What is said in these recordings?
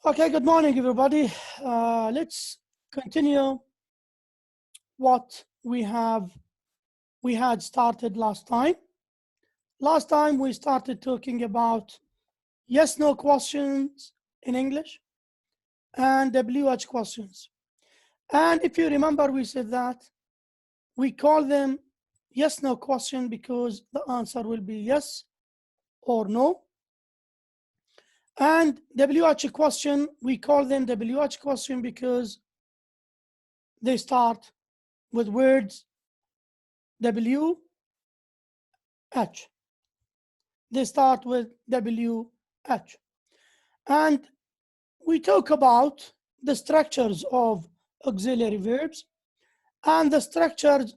Okay, good morning, everybody. Let's continue what we had started last time. Last time we started talking about yes/no questions in English and WH questions. And if you remember, we said that we call them yes/no question because the answer will be yes or no. And WH question, we call them WH question because they start with words WH. They start with WH. And we talk about the structures of auxiliary verbs and the structures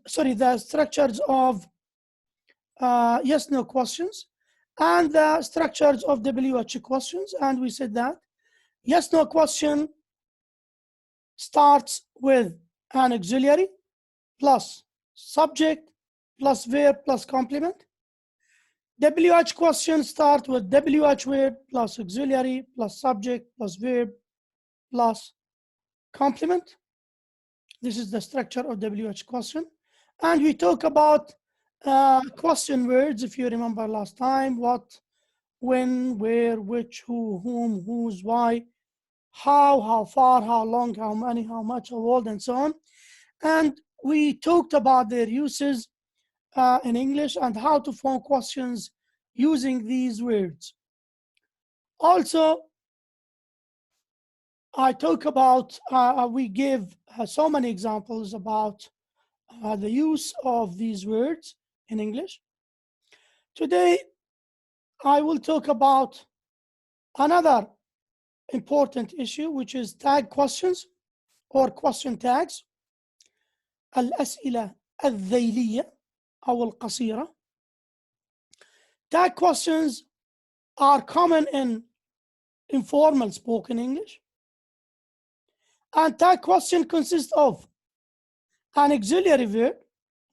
of yes/no questions and the structures of WH questions. And we said that yes/no question starts with an auxiliary plus subject plus verb plus complement. WH questions start with WH word plus auxiliary plus subject plus verb plus complement. This is the structure of WH question. And we talk about question words, if you remember last time: what, when, where, which, who, whom, whose, why, how far, how long, how many, how much, how old, and so on. And we talked about their uses in English and how to form questions using these words. Also, I talk about, we give so many examples about the use of these words in English. Today, I will talk about another important issue, which is tag questions or question tags. الأسئلة الذيلية أو القصيرة. Tag questions are common in informal spoken English. And tag question consists of an auxiliary verb,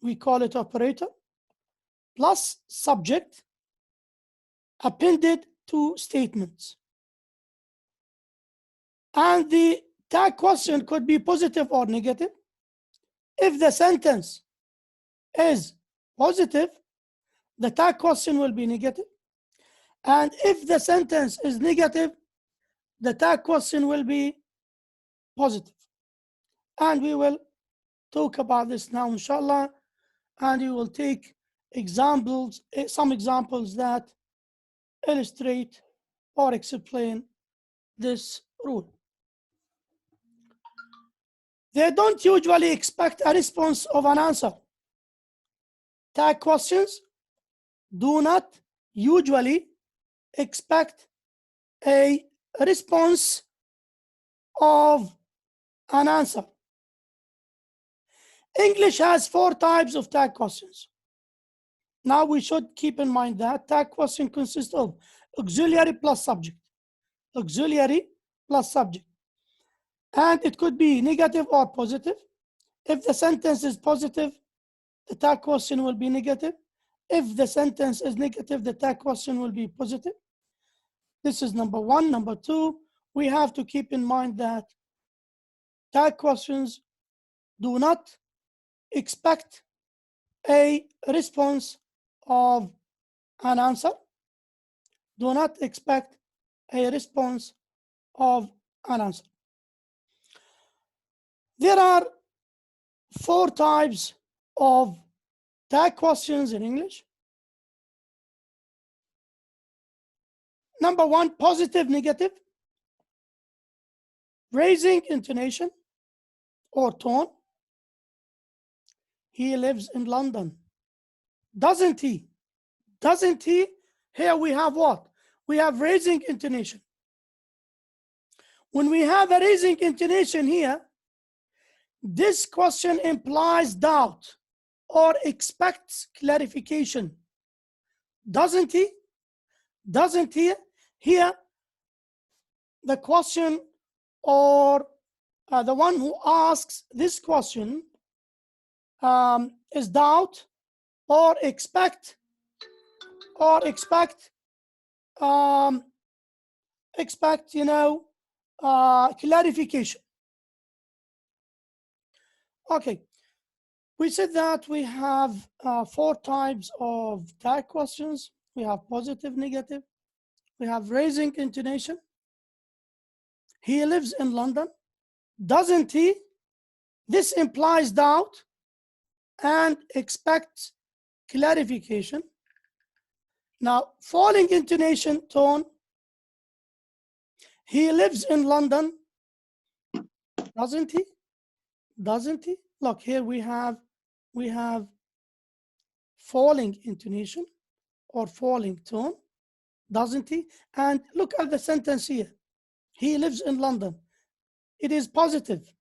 we call it operator, plus subject appended to statements. And the tag question could be positive or negative. If the sentence is positive, the tag question will be negative. And if the sentence is negative, the tag question will be positive. And we will talk about this now, inshallah, and we will take examples, some examples that illustrate or explain this rule. They don't usually expect a response of an answer. Tag questions do not usually expect a response of an answer. English has 4 types of tag questions. Now we should keep in mind that tag question consists of auxiliary plus subject. Auxiliary plus subject. And it could be negative or positive. If the sentence is positive, the tag question will be negative. If the sentence is negative, the tag question will be positive. This is number 1. Number 2, we have to keep in mind that tag questions do not expect a response of an answer. Do not expect a response of an answer. There are 4 types of tag questions in English. Number 1, positive, negative, raising intonation or tone. He lives in London. Doesn't he? Doesn't he? Here we have what? We have raising intonation. When we have a raising intonation here, this question implies doubt or expects clarification. Doesn't he? Doesn't he? Here, the question or the one who asks this question is doubt or expect clarification. Okay, we said that we have 4 types of tag questions. We have positive, negative. We have raising intonation. He lives in London. Doesn't he? This implies doubt and expects clarification. Now, falling intonation tone. He lives in London. Doesn't he? Doesn't he? Look, here we have falling intonation or falling tone. Doesn't he? And look at the sentence here. He lives in London. It is positive.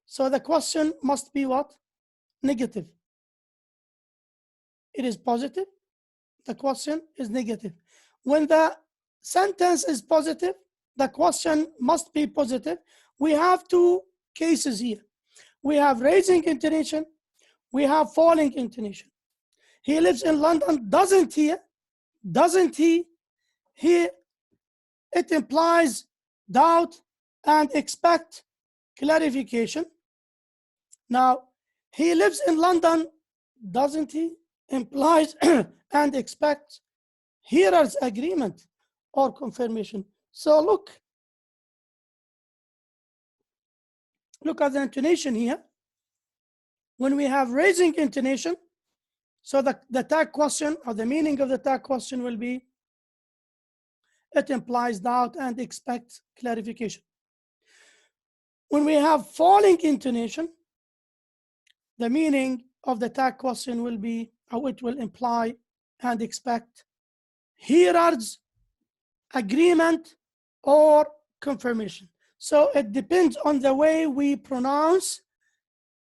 So the question must be what? Negative. It is positive. The question is negative. When the sentence is positive, the question must be positive. We have 2 cases here. We have raising intonation. We have falling intonation. He lives in London. Doesn't he? Doesn't he? Here, it implies doubt and expect clarification. Now, he lives in London, doesn't he? Implies and expects hearer's agreement or confirmation. So look at the intonation here. When we have raising intonation, so the tag question or the meaning of the tag question will be, it implies doubt and expects clarification. When we have falling intonation, the meaning of the tag question will be, or it will imply and expect hearer's agreement or confirmation. So it depends on the way we pronounce.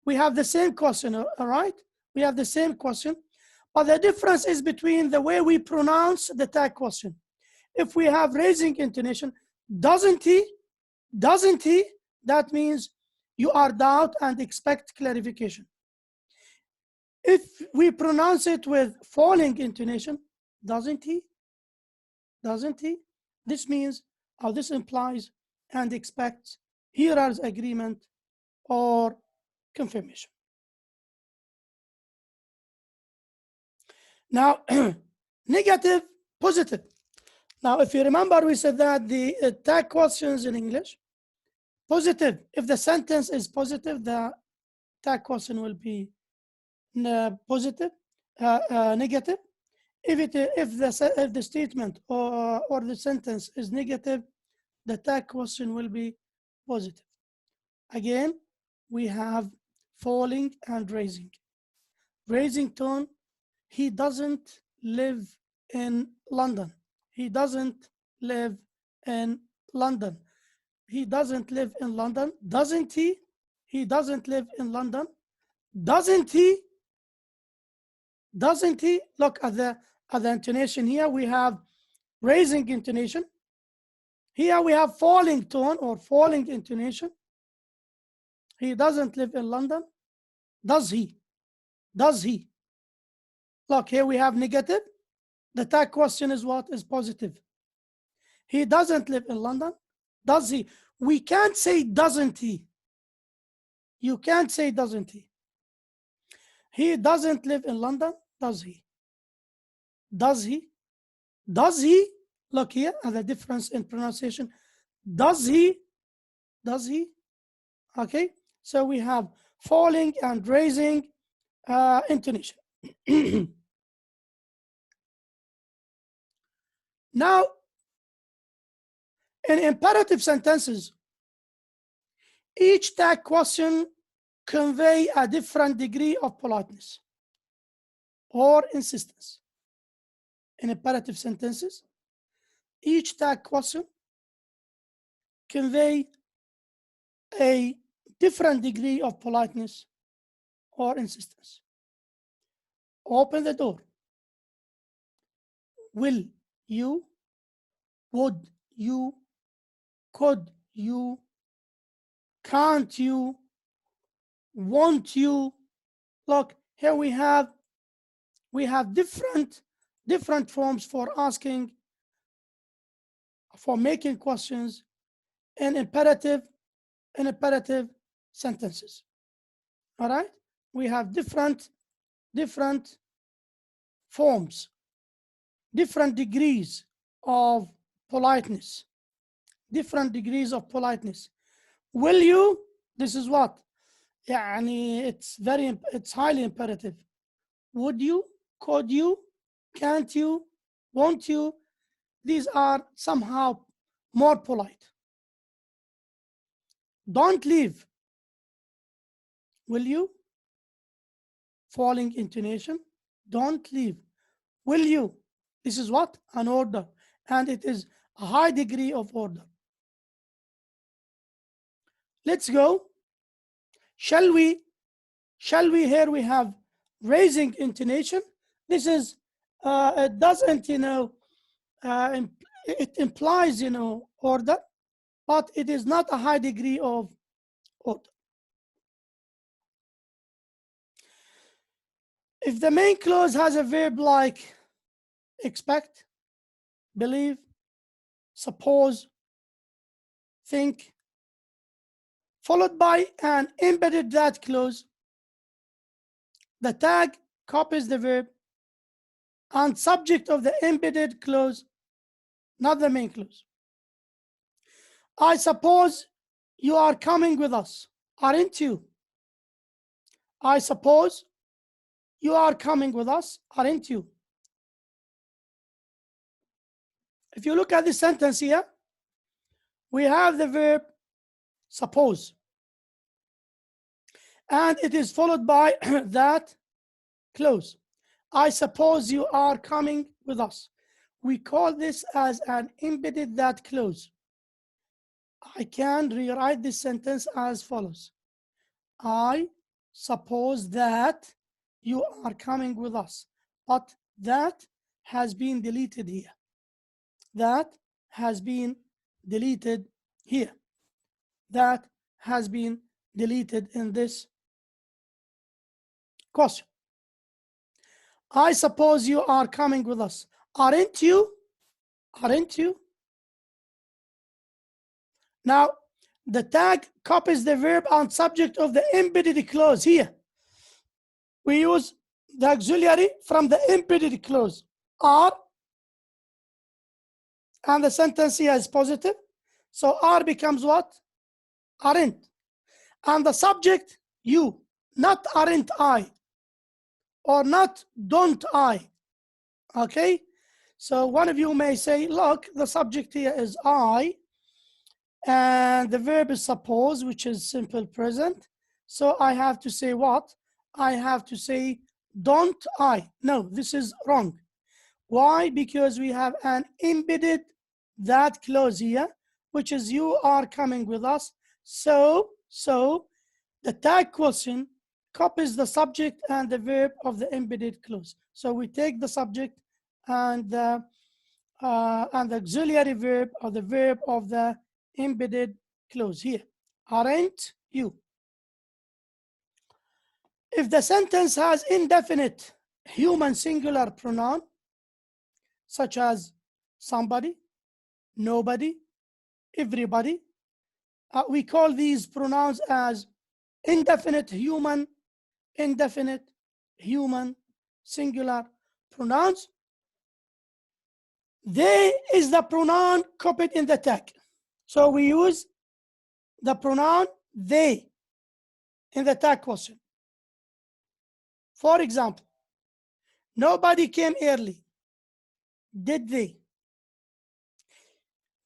We have the same question, all right? We have the same question, but the difference is between the way we pronounce the tag question. If we have raising intonation, doesn't he? Doesn't he? That means you are doubt and expect clarification. If we pronounce it with falling intonation, doesn't he? Doesn't he? This means, or this implies and expects hearer's agreement or confirmation. Now, negative, positive. Now, if you remember, we said that the tag questions in English, positive. If the sentence is positive, the tag question will be positive, negative. If the statement or the sentence is negative, the tag question will be positive. Again, we have falling and raising. Raising tone, he doesn't live in London. He doesn't live in London. He doesn't live in London. Doesn't he? He doesn't live in London. Doesn't he? Doesn't he? Look at the intonation here. We have raising intonation. Here we have falling tone or falling intonation. He doesn't live in London. Does he? Does he? Look, here we have negative. The tag question is what? Is positive. He doesn't live in London. Does he? We can't say doesn't he. You can't say doesn't he. He doesn't live in London. Does he? Does he? Does he? Look here at the difference in pronunciation. Does he? Does he? Okay. So we have falling and raising intonation. Now, in imperative sentences, each tag question convey a different degree of politeness or insistence. In imperative sentences, each tag question convey a different degree of politeness or insistence. Open the door. Will you? Would you? Could you? Can't you? Won't you? Look, here we have different forms for asking, for making questions in imperative sentences. All right, we have different forms, different degrees of politeness, Will you? This is what? يعني it's highly imperative. Would you? Could you? Can't you? Won't you? These are somehow more polite. Don't leave. Will you? Falling intonation. Don't leave. Will you? This is what? An order. And it is a high degree of order. Let's go. Shall we? Here we have raising intonation. This is, it doesn't, it implies, order, but it is not a high degree of order. If the main clause has a verb like expect, believe, suppose, think, followed by an embedded that clause, the tag copies the verb and subject of the embedded clause, not the main clause. I suppose you are coming with us, aren't you? I suppose you are coming with us, aren't you? If you look at this sentence here, we have the verb suppose, and it is followed by that clause. I suppose you are coming with us. We call this as an embedded that clause. I can rewrite this sentence as follows. I suppose that you are coming with us, but that has been deleted here. That has been deleted here. That has been deleted in this question. I suppose you are coming with us. Aren't you? Aren't you? Now, the tag copies the verb and subject of the embedded clause here. We use the auxiliary from the embedded clause, are, and the sentence here is positive. So are becomes what? Aren't. And the subject, you, not aren't I, or not don't I. Okay? So one of you may say, look, the subject here is I, and the verb is suppose, which is simple present. So I have to say what? I have to say, don't I. No, this is wrong. Why? Because we have an embedded that clause here, which is you are coming with us. So the tag question copies the subject and the verb of the embedded clause. So we take the subject and the auxiliary verb, or the verb of the embedded clause here. Aren't you? If the sentence has indefinite human singular pronoun, such as somebody, nobody, everybody, we call these pronouns as indefinite human singular pronouns. They is the pronoun copied in the tag. So we use the pronoun they in the tag question. For example, nobody came early. Did they?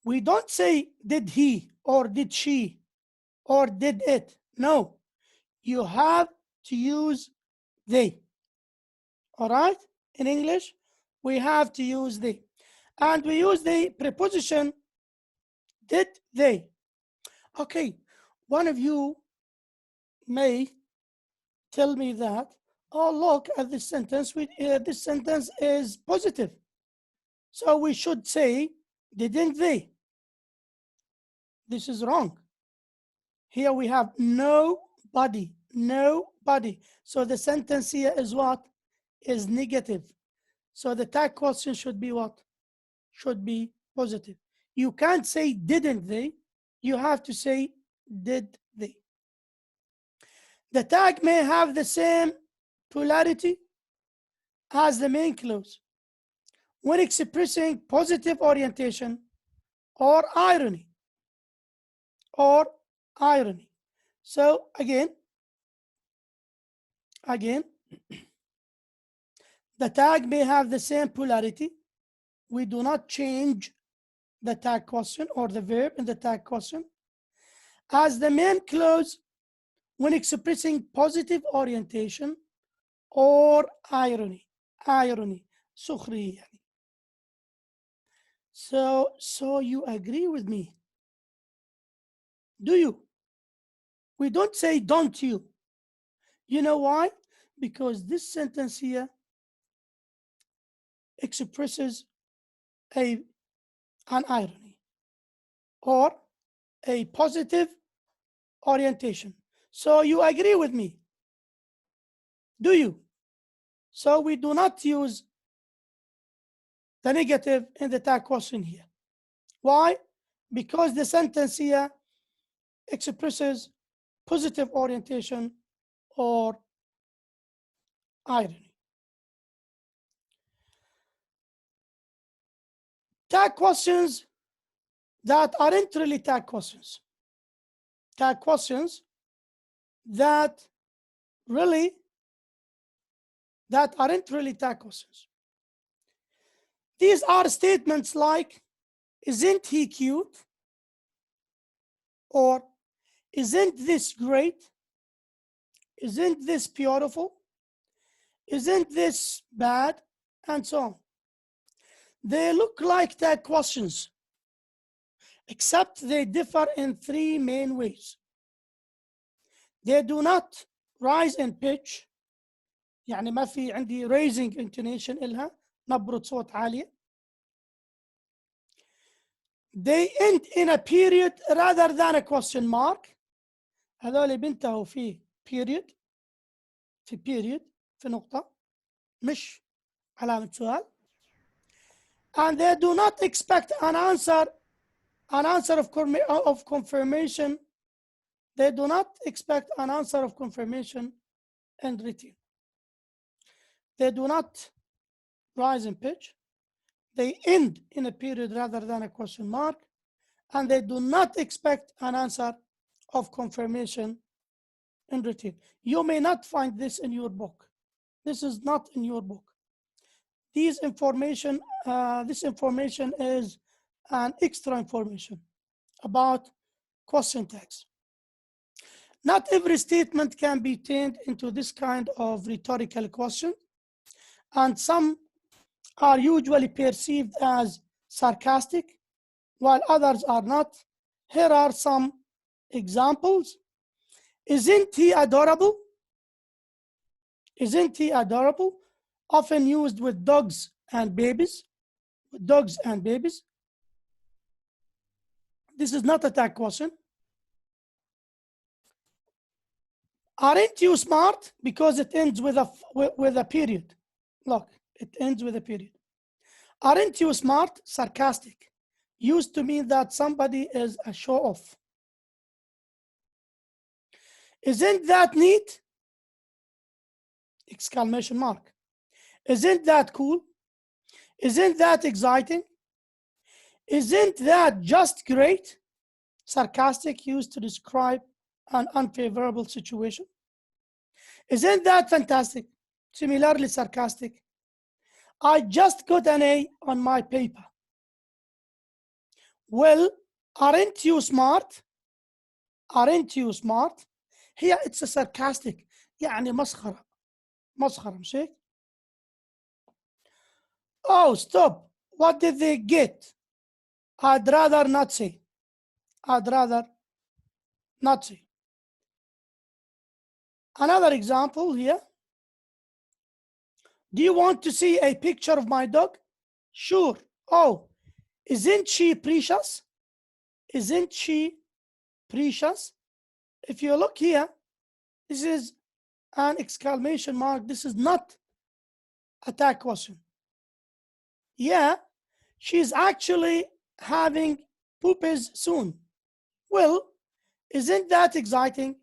We don't say did he or did she or did it. No, you have to use they. All right? In English, we have to use they. And we use the preposition did they. Okay, one of you may tell me that, oh, look at this sentence. This sentence is positive. So we should say, didn't they? This is wrong. Here we have nobody. So the sentence here is what? Is negative. So the tag question should be what? Should be positive. You can't say didn't they, you have to say did they. The tag may have the same polarity as the main clause when expressing positive orientation or irony. So again, the tag may have the same polarity. We do not change the tag question or the verb in the tag question as the main clause when expressing positive orientation or irony. سخرية يعني. So you agree with me? Do you? We don't say don't you. You know why? Because this sentence here expresses an irony or a positive orientation. So you agree with me? Do you? So we do not use the negative in the tag question here. Why? Because the sentence here expresses positive orientation or irony. Tag questions that aren't really tag questions. Tag questions that aren't really tag questions. These are statements like, isn't he cute? Or, isn't this great? Isn't this beautiful? Isn't this bad? And so on. They look like tag questions, except they differ in three main ways. They do not rise in pitch، يعني ما في عندي raising intonation إلها، نبرة صوت عالية. They end in a period rather than a question mark. هذول بينتهوا في period، في نقطة مش علامة سؤال. And they do not expect an answer of confirmation. They do not expect an answer of confirmation and written. They do not rise in pitch. They end in a period rather than a question mark. And they do not expect an answer of confirmation and written. You may not find this in your book. This is not in your book. This information is an extra information about question tags. Not every statement can be turned into this kind of rhetorical question, and some are usually perceived as sarcastic, while others are not. Here are some examples. Isn't he adorable? Isn't he adorable? Often used with dogs and babies. This is not a tag question. Aren't you smart? Because it ends with a period. Look, it ends with a period. Aren't you smart? Sarcastic. Used to mean that somebody is a show-off. Isn't that neat? Exclamation mark. Isn't that cool? Isn't that exciting? Isn't that just great? Sarcastic, used to describe an unfavorable situation. Isn't that fantastic? Similarly sarcastic. I just got an A on my paper. Well, aren't you smart? Aren't you smart? Here it's a sarcastic, يعني مسخرة مش هيك؟ Oh, stop. What did they get? I'd rather not say. Another example here. Do you want to see a picture of my dog? Sure. Oh, isn't she precious? Isn't she precious? If you look here, this is an exclamation mark. This is not a tag question. Yeah, she's actually having puppies soon. Well, isn't that exciting?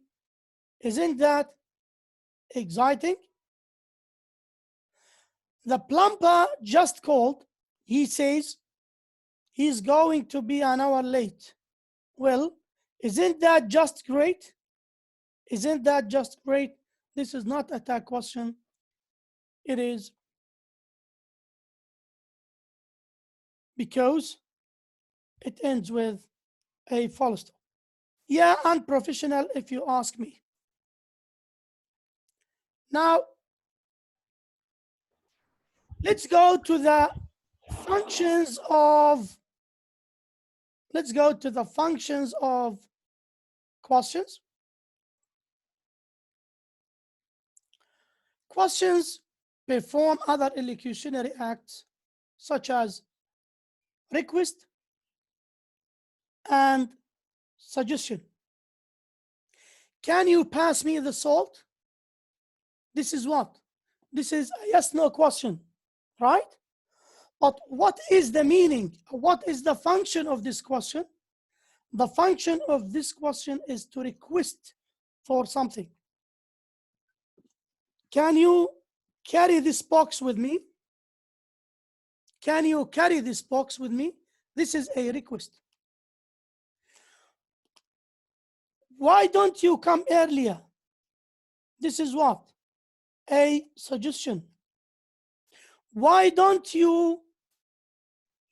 Isn't that exciting? The plumber just called. He says he's going to be an hour late. Well, isn't that just great? Isn't that just great? This is not a tag question. It is because it ends with a full stop. Yeah, unprofessional if you ask me. Now, let's go to the functions of questions. Questions perform other elocutionary acts such as request and suggestion. Can you pass me the salt? This is what? This is a yes/no question, right? But what is the meaning? What is the function of this question? The function of this question is to request for something. Can you carry this box with me? Can you carry this box with me? This is a request. Why don't you come earlier? This is what? A suggestion. Why don't you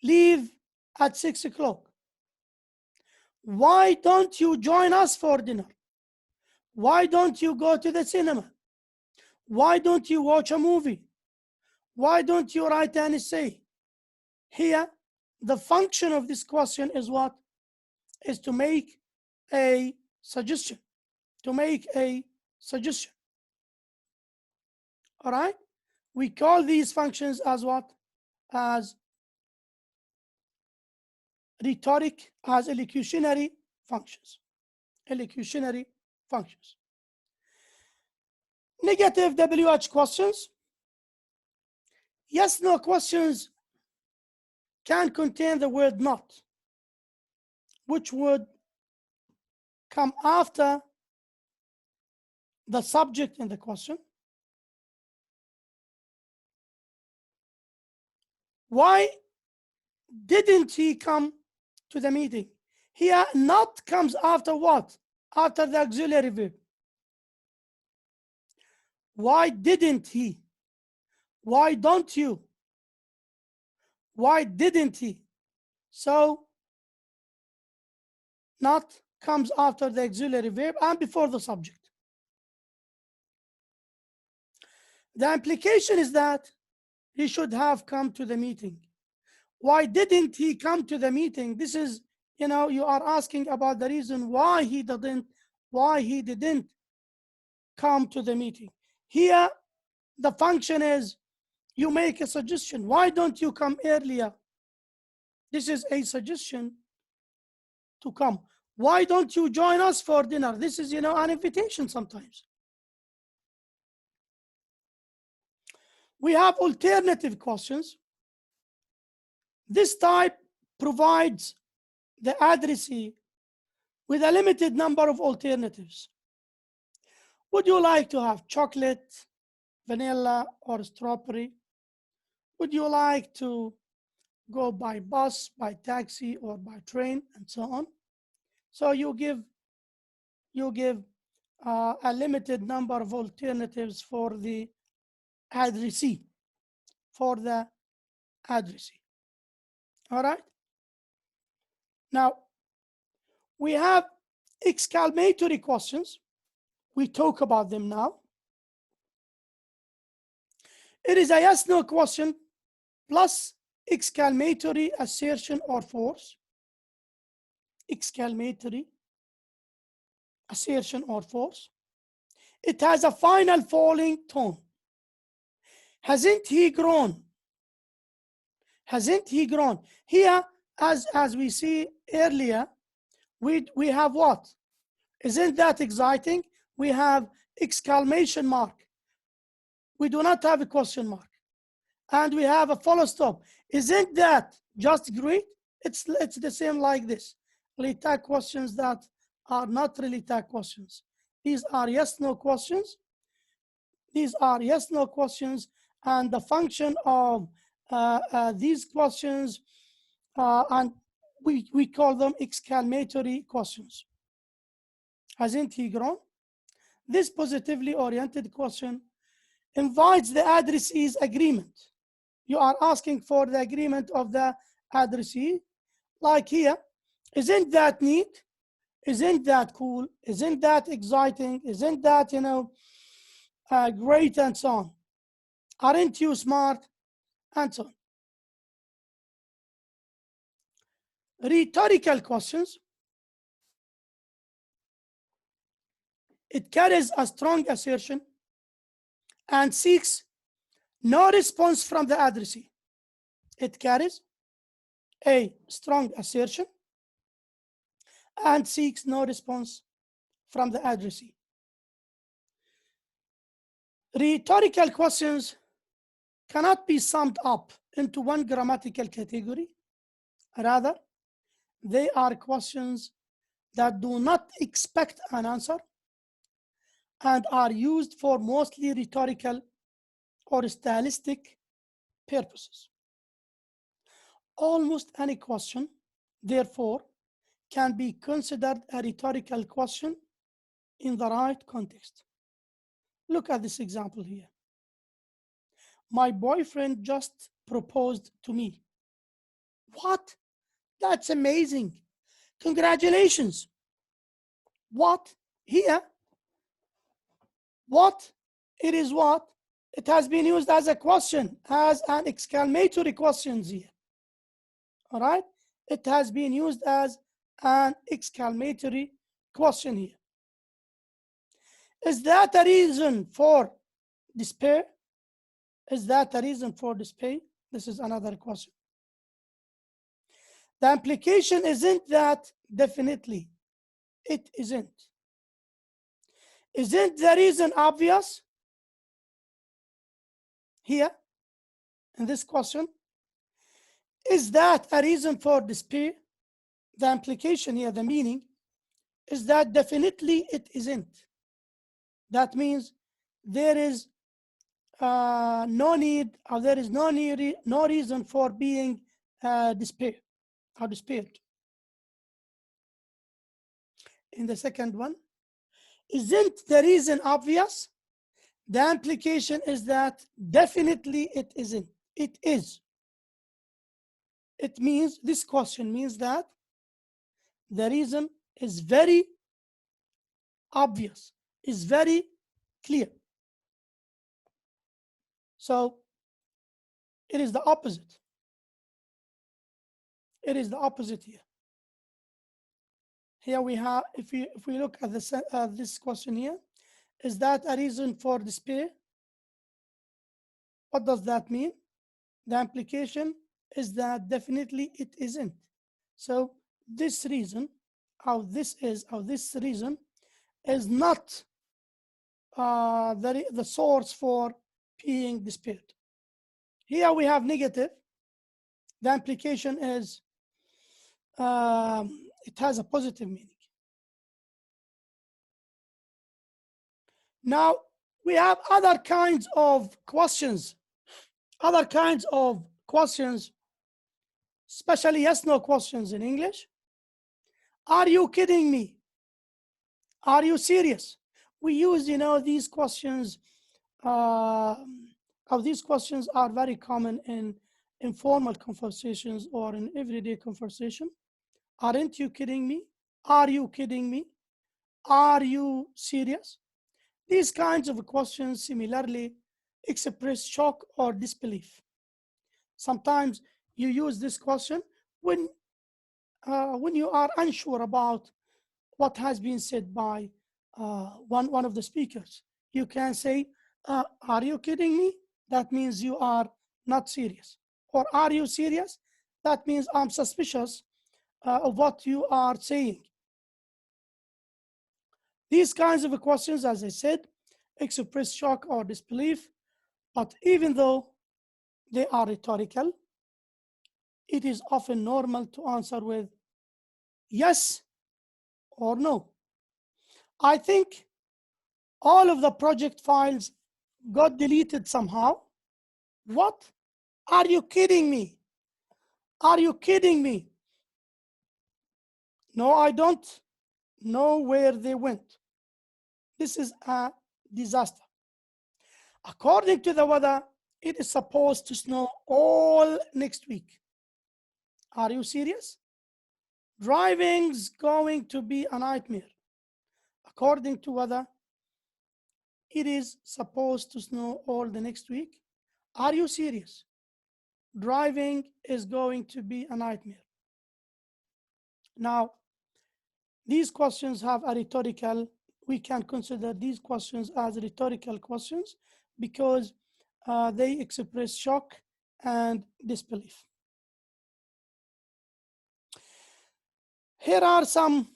leave at 6 o'clock? Why don't you join us for dinner? Why don't you go to the cinema? Why don't you watch a movie? Why don't you write an essay? Here, the function of this question is what? Is to make a suggestion. To make a suggestion. All right? We call these functions as what? As rhetoric, as elocutionary functions. Elocutionary functions. Negative WH questions. Yes/no questions can contain the word not, which would come after the subject in the question. Why didn't he come to the meeting? Here, not comes after what? After the auxiliary verb. Why didn't he? Why don't you? Why didn't he? So, not comes after the auxiliary verb and before the subject. The implication is that he should have come to the meeting. Why didn't he come to the meeting? This is, you are asking about the reason why he didn't come to the meeting. Here, the function is you make a suggestion. Why don't you come earlier? This is a suggestion to come. Why don't you join us for dinner? This is, an invitation sometimes. We have alternative questions. This type provides the addressee with a limited number of alternatives. Would you like to have chocolate, vanilla, or strawberry? Would you like to go by bus, by taxi, or by train, and so on? So you give a limited number of alternatives for the addressee. All right? Now, we have exclamatory questions. We talk about them now. It is a yes/no question plus exclamatory assertion or force. Exclamatory assertion or force. It has a final falling tone. Hasn't he grown? Hasn't he grown? Here, as we see earlier, we have what? Isn't that exciting? We have exclamation mark. We do not have a question mark. And we have a full stop. Isn't that just great? It's the same like this. really tag questions that are not really tag questions. These are yes-no questions. These are yes-no questions, and the function of these questions, and we call them exclamatory questions. Hasn't he grown? This positively oriented question invites the addressee's agreement. You are asking for the agreement of the addressee, like here. Isn't that neat? Isn't that cool? Isn't that exciting? Isn't that, great, and so on? Aren't you smart? And so on. Rhetorical questions. It carries a strong assertion and seeks no response from the addressee. It carries a strong assertion and seeks no response from the addressee. Rhetorical questions cannot be summed up into one grammatical category. Rather, they are questions that do not expect an answer and are used for mostly rhetorical or stylistic purposes. Almost any question, therefore, can be considered a rhetorical question in the right context. Look at this example here. My boyfriend just proposed to me. What? That's amazing. Congratulations. What? Here. What? It is what? It has been used as a question, as an exclamatory question here. All right? It has been used as an exclamatory question here. Is that a reason for despair? Is that a reason for despair? This is another question. The implication isn't that definitely. It isn't. Isn't the reason obvious? Here, in this question, is that a reason for despair? The implication here, the meaning, is that definitely it isn't. That means there is no need, or there is no reason for being despair or despaired. In the second one, isn't the reason obvious? The implication is that definitely it isn't. It is. It means, this question means that the reason is very obvious, is very clear. So it is the opposite. It is the opposite here. Here we have, if we look at this question here, is that a reason for despair? What does that mean? The implication is that definitely it isn't. So this reason, this reason is not the source for being despaired. Here we have negative. The implication is it has a positive meaning. Now we have other kinds of questions. Other kinds of questions, especially yes/no questions in English. Are you kidding me? Are you serious? We use, these questions. These questions are very common in informal conversations or in everyday conversation. Aren't you kidding me? Are you kidding me? Are you serious? These kinds of questions similarly express shock or disbelief. Sometimes you use this question when you are unsure about what has been said by one of the speakers. You can say, are you kidding me? That means you are not serious. Or are you serious? That means I'm suspicious of what you are saying. These kinds of questions, as I said, express shock or disbelief, but even though they are rhetorical, it is often normal to answer with Yes or no. I think all of the project files got deleted somehow. What? Are you kidding me? Are you kidding me? No, I don't know where they went. This is a disaster. According to the weather, it is supposed to snow all next week. Are you serious? Driving's going to be a nightmare. According to weather, it is supposed to snow all the next week. Are you serious? Driving is going to be a nightmare. Now, these questions have a rhetorical, we can consider these questions as rhetorical questions because they express shock and disbelief. Here are some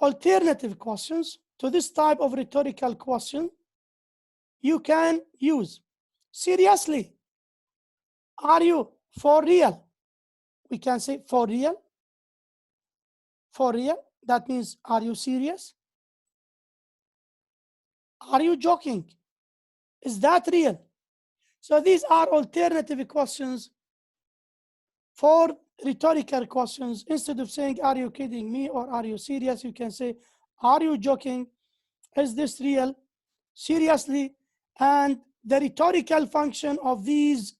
alternative questions to this type of rhetorical question you can use. Seriously, are you for real? We can say for real. For real, that means are you serious? Are you joking? Is that real? So these are alternative questions for rhetorical questions. Instead of saying, are you kidding me or are you serious? You can say, are you joking? Is this real? Seriously? And the rhetorical function of these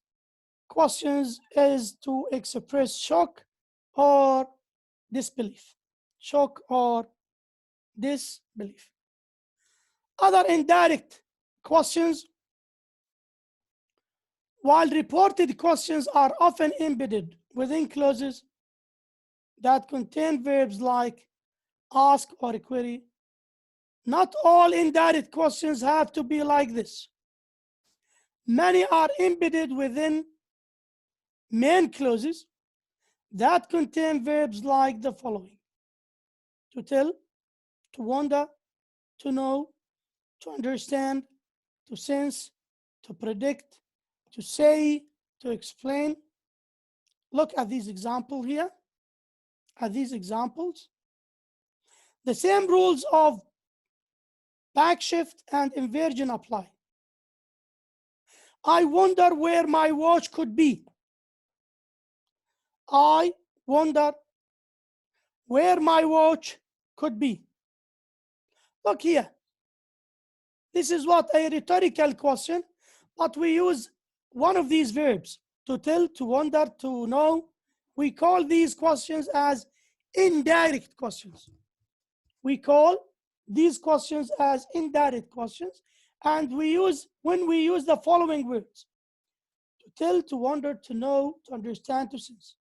questions is to express shock or disbelief. Shock or disbelief. Other indirect questions, while reported questions are often embedded within clauses that contain verbs like ask or query, not all indirect questions have to be like this. Many are embedded within main clauses that contain verbs like the following: to tell, to wonder, to know, to understand, to sense, to predict, to say, to explain. Look at these examples here. At these examples, the same rules of backshift and inversion apply. I wonder where my watch could be. I wonder where my watch could be. Look here. This is what a rhetorical question, but we use one of these verbs, to tell, to wonder, to know. We call these questions as indirect questions. We call these questions as indirect questions, and when we use the following words: to tell, to wonder, to know, to understand, to sense.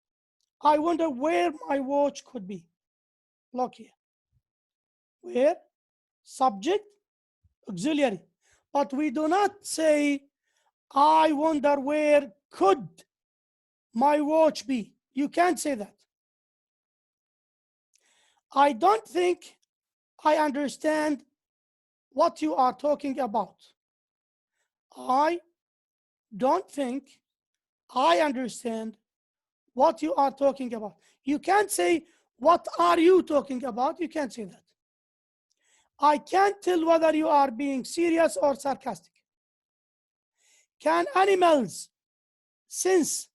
I wonder where my watch could be. Look here. Where? Subject, auxiliary. But we do not say, I wonder where could my watch be. You can't say that. I don't think I understand what you are talking about. I don't think I understand what you are talking about. You can't say, what are you talking about? You can't say that. I can't tell whether you are being serious or sarcastic. Can animals sense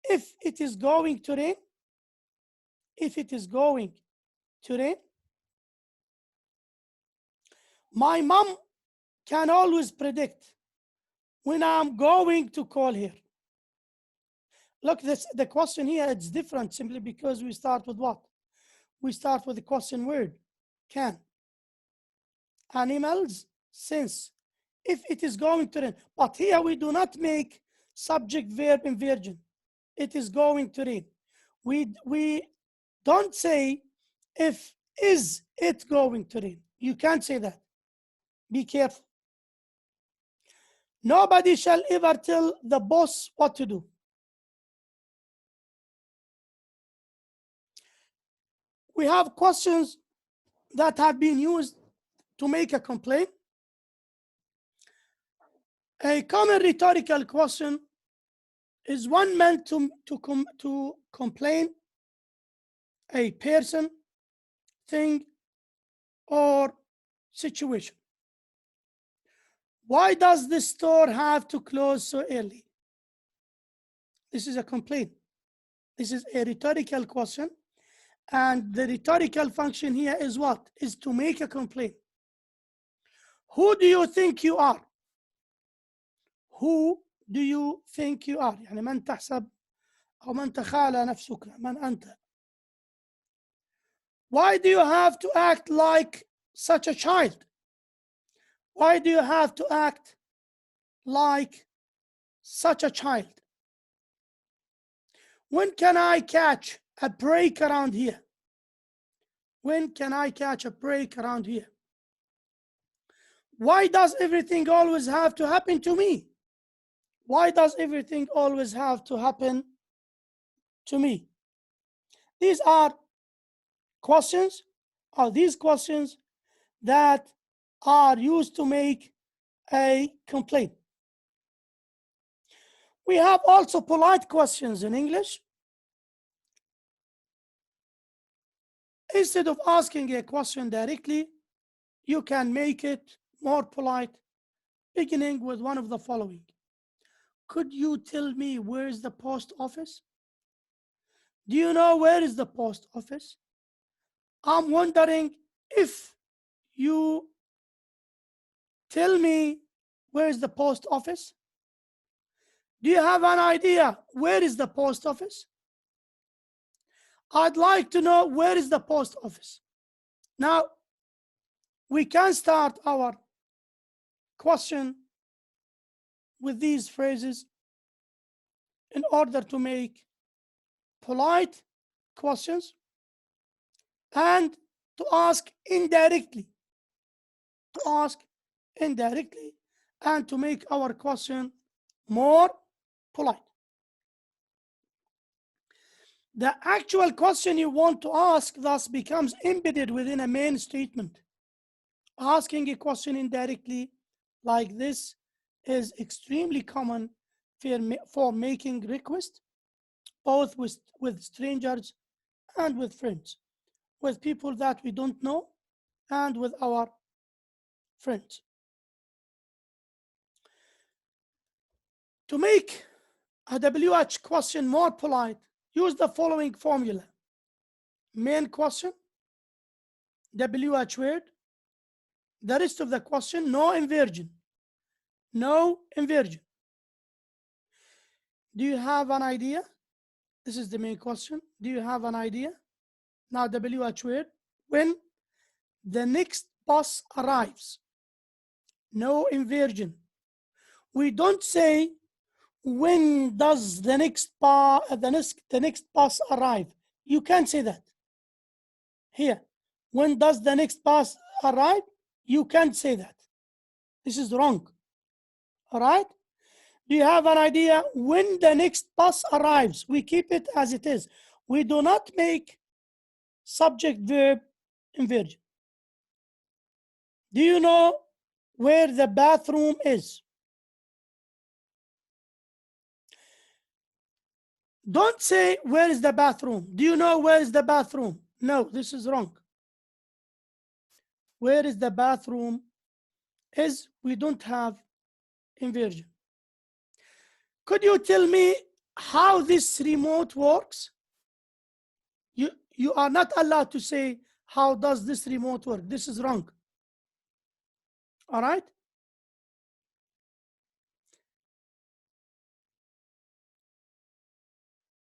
if it is going to rain? If it is going to rain? My mom can always predict when I'm going to call her. Look, the question here, it's different simply because we start with what? We start with the question word, can. Animals sense if it is going to rain. But here we do not make subject-verb inversion. It is going to rain. We don't say if is it going to rain. You can't say that. Be careful. Nobody shall ever tell the boss what to do. We have questions that have been used to make a complaint. A common rhetorical question is one meant to complain a person thing or situation. Why does the store have to close so early? This is a complaint. This is a rhetorical question. And the rhetorical function here is what? Is to make a complaint. Who do you think you are? Who do you think you are? يعني من تحسب أو من تخالى نفسك من أنت. Why do you have to act like such a child? Why do you have to act like such a child? When can I catch a break around here? When can I catch a break around here? Why does everything always have to happen to me? Why does everything always have to happen to me? These are questions, these questions that are used to make a complaint. We have also polite questions in English. Instead of asking a question directly, you can make it more polite, beginning with one of the following. Could you tell me where is the post office? Do you know where is the post office? I'm wondering if you tell me where is the post office? Do you have an idea where is the post office? I'd like to know where is the post office. Now, we can start our question with these phrases in order to make polite questions and to ask indirectly, and to make our question more polite. The actual question you want to ask thus becomes embedded within a main statement. Asking a question indirectly like this is extremely common for making requests, both with strangers and with friends, with people that we don't know and with our friends. To make a WH question more polite, use the following formula. Main question, WH word, the rest of the question, no inversion. No inversion. Do you have an idea? This is the main question. Do you have an idea? Now WH word, when the next bus arrives. No inversion. We don't say when does the next bus arrive. You can't say that. Here, when does the next bus arrive? You can't say that. This is wrong. All right? Do you have an idea when the next bus arrives? We keep it as it is. We do not make subject-verb inversion. Do you know where the bathroom is? Don't say, where is the bathroom? Do you know where is the bathroom? No, this is wrong. Where is the bathroom is, we don't have inversion. Could you tell me how this remote works? You are not allowed to say, how does this remote work? This is wrong. All right?